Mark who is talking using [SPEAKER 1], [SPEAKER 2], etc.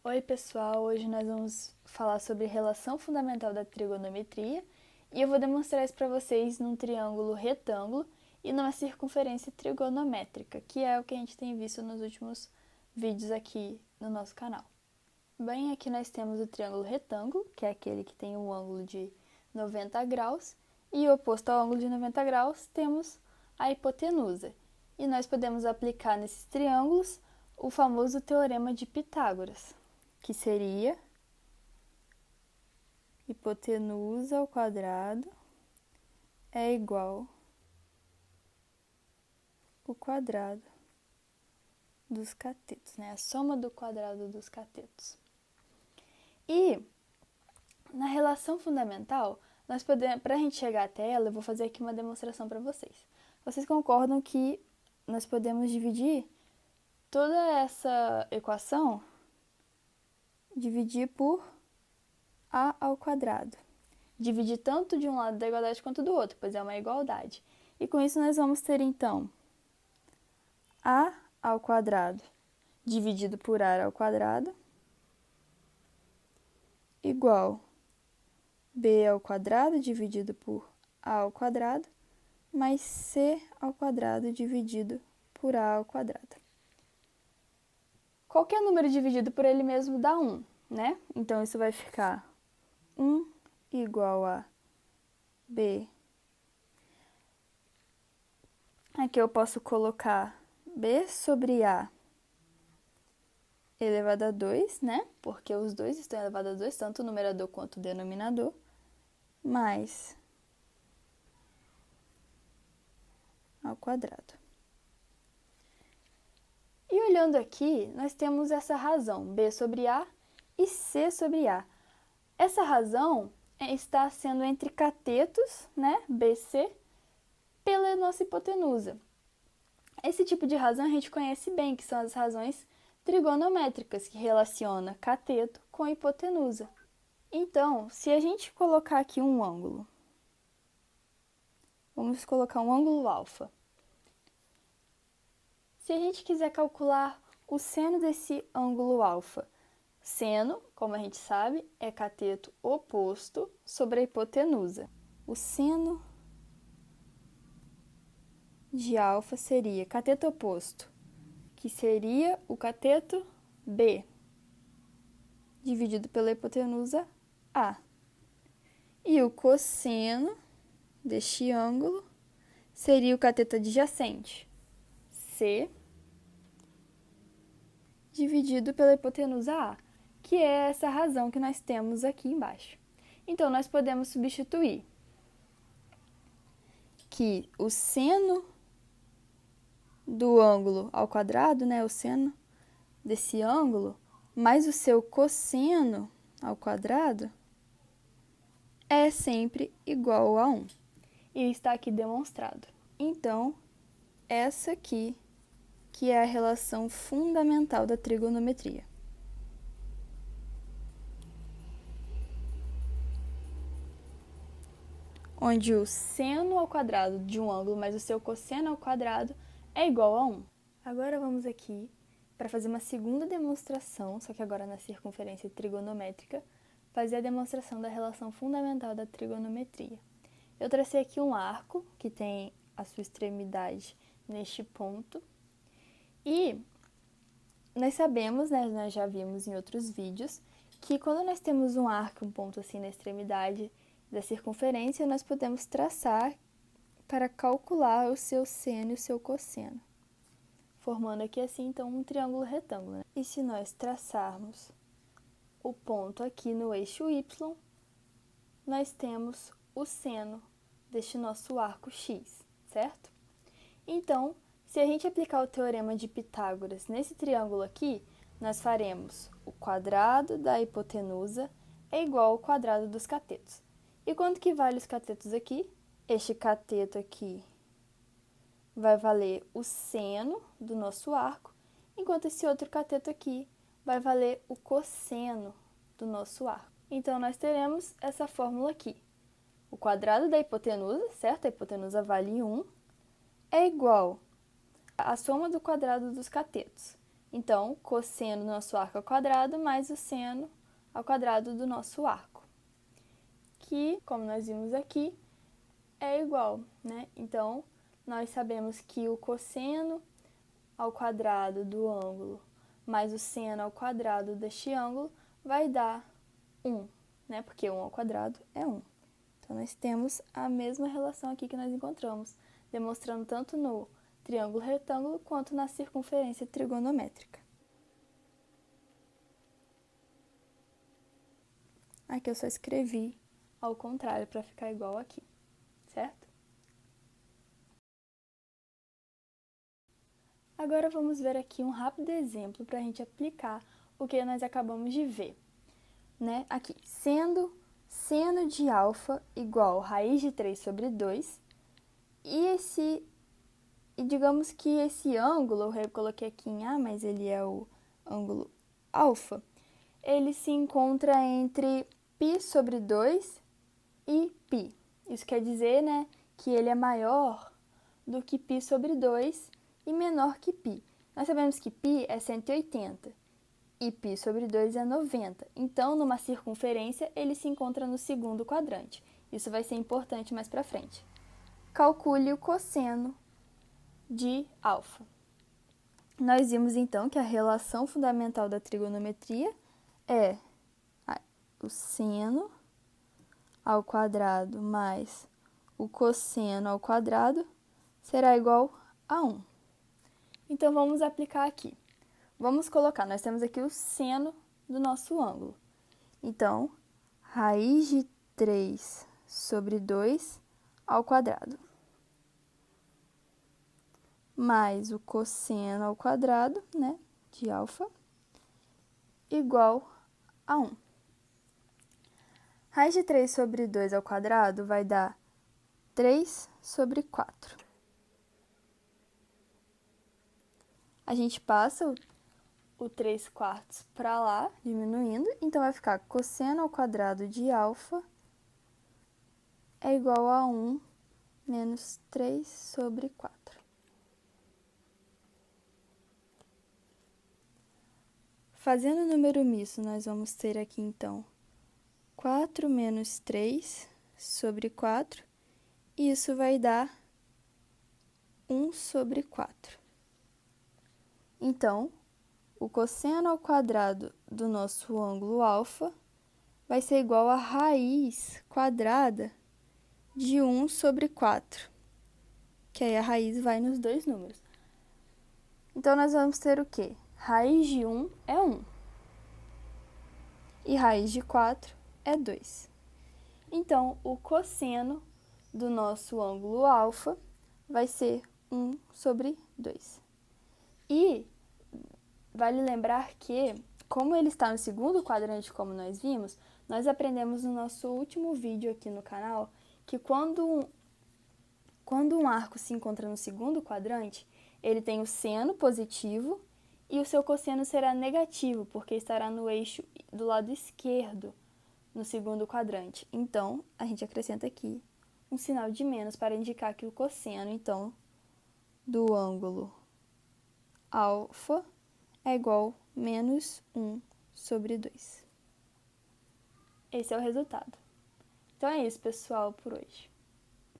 [SPEAKER 1] Oi pessoal, hoje nós vamos falar sobre relação fundamental da trigonometria e eu vou demonstrar isso para vocês num triângulo retângulo e numa circunferência trigonométrica, que é o que a gente tem visto nos últimos vídeos aqui no nosso canal. Bem, aqui nós temos o triângulo retângulo, que é aquele que tem um ângulo de 90 graus, e oposto ao ângulo de 90 graus temos a hipotenusa. E nós podemos aplicar nesses triângulos o famoso teorema de Pitágoras, que seria hipotenusa ao quadrado é igual ao quadrado dos catetos, né? A soma do quadrado dos catetos. E na relação fundamental, nós podemos, para a gente chegar até ela, eu vou fazer aqui uma demonstração para vocês. Vocês concordam que nós podemos dividir toda essa equação, dividir por a ao quadrado. Dividir tanto de um lado da igualdade quanto do outro, pois é uma igualdade. E com isso nós vamos ter, então, a ao quadrado dividido por a ao quadrado igual b ao quadrado dividido por a ao quadrado mais c ao quadrado dividido por a ao quadrado. Qualquer número dividido por ele mesmo dá 1, né? Então, isso vai ficar 1 igual a b. Aqui eu posso colocar b sobre a elevado a 2, né? Porque os dois estão elevados a 2, tanto o numerador quanto o denominador, mais ao quadrado. E olhando aqui, nós temos essa razão, b sobre a e c sobre a. Essa razão está sendo entre catetos, né, BC, pela nossa hipotenusa. Esse tipo de razão a gente conhece bem, que são as razões trigonométricas, que relaciona cateto com hipotenusa. Então, se a gente colocar aqui um ângulo, vamos colocar um ângulo alfa. Se a gente quiser calcular o seno desse ângulo alfa, seno, como a gente sabe, é cateto oposto sobre a hipotenusa. O seno de alfa seria cateto oposto, que seria o cateto B, dividido pela hipotenusa A. E o cosseno deste ângulo seria o cateto adjacente, C, dividido pela hipotenusa A, que é essa razão que nós temos aqui embaixo. Então, nós podemos substituir que o seno do ângulo ao quadrado, né, o seno desse ângulo, mais o seu cosseno ao quadrado, é sempre igual a 1. E está aqui demonstrado. Então, essa aqui que é a relação fundamental da trigonometria. Onde o seno ao quadrado de um ângulo mais o seu cosseno ao quadrado é igual a 1. Agora vamos aqui para fazer uma segunda demonstração, só que agora na circunferência trigonométrica, fazer a demonstração da relação fundamental da trigonometria. Eu tracei aqui um arco que tem a sua extremidade neste ponto e nós sabemos, né, nós já vimos em outros vídeos, que quando nós temos um arco, um ponto assim na extremidade da circunferência, nós podemos traçar para calcular o seu seno e o seu cosseno, formando aqui assim, então, um triângulo retângulo, né? E se nós traçarmos o ponto aqui no eixo Y, nós temos o seno deste nosso arco X, certo? Então, se a gente aplicar o teorema de Pitágoras nesse triângulo aqui, nós faremos o quadrado da hipotenusa é igual ao quadrado dos catetos. E quanto que vale os catetos aqui? Este cateto aqui vai valer o seno do nosso arco, enquanto esse outro cateto aqui vai valer o cosseno do nosso arco. Então, nós teremos essa fórmula aqui. O quadrado da hipotenusa, certo? A hipotenusa vale 1, é igual a soma do quadrado dos catetos. Então, cosseno do nosso arco ao quadrado mais o seno ao quadrado do nosso arco, que, como nós vimos aqui, é igual, né? Então, nós sabemos que o cosseno ao quadrado do ângulo mais o seno ao quadrado deste ângulo vai dar 1, né? Porque 1 ao quadrado é 1. Então, nós temos a mesma relação aqui que nós encontramos, demonstrando tanto no triângulo retângulo quanto na circunferência trigonométrica. Aqui eu só escrevi ao contrário para ficar igual aqui, certo? Agora vamos ver aqui um rápido exemplo para a gente aplicar o que nós acabamos de ver, né? Aqui, sendo seno de alfa igual raiz de 3 sobre 2, e digamos que esse ângulo, eu coloquei aqui em A, mas ele é o ângulo alfa, ele se encontra entre π sobre 2 e π. Isso quer dizer, né, que ele é maior do que π sobre 2 e menor que π. Nós sabemos que π é 180 e π sobre 2 é 90. Então, numa circunferência, ele se encontra no segundo quadrante. Isso vai ser importante mais para frente. Calcule o cosseno de alfa. Nós vimos, então, que a relação fundamental da trigonometria é o seno ao quadrado mais o cosseno ao quadrado será igual a 1. Então, vamos aplicar aqui. Vamos colocar, nós temos aqui o seno do nosso ângulo. Então, raiz de 3 sobre 2 ao quadrado, mais o cosseno ao quadrado, né, de alfa, igual a 1. Raiz de 3 sobre 2 ao quadrado vai dar 3 sobre 4. A gente passa o 3 quartos para lá, diminuindo, então vai ficar cosseno ao quadrado de alfa é igual a 1 menos 3 sobre 4. Fazendo o número misto, nós vamos ter aqui, então, 4 menos 3 sobre 4, e isso vai dar 1 sobre 4. Então, o cosseno ao quadrado do nosso ângulo alfa vai ser igual a raiz quadrada de 1 sobre 4, que aí a raiz vai nos dois números. Então, nós vamos ter o quê? Raiz de 1 é 1 e raiz de 4 é 2. Então, o cosseno do nosso ângulo alfa vai ser 1 sobre 2. E vale lembrar que, como ele está no segundo quadrante, como nós vimos, nós aprendemos no nosso último vídeo aqui no canal que quando um arco se encontra no segundo quadrante, ele tem o seno positivo e o seu cosseno será negativo, porque estará no eixo do lado esquerdo, no segundo quadrante. Então, a gente acrescenta aqui um sinal de menos para indicar que o cosseno, então, do ângulo alfa é igual a menos 1 sobre 2. Esse é o resultado. Então é isso, pessoal, por hoje.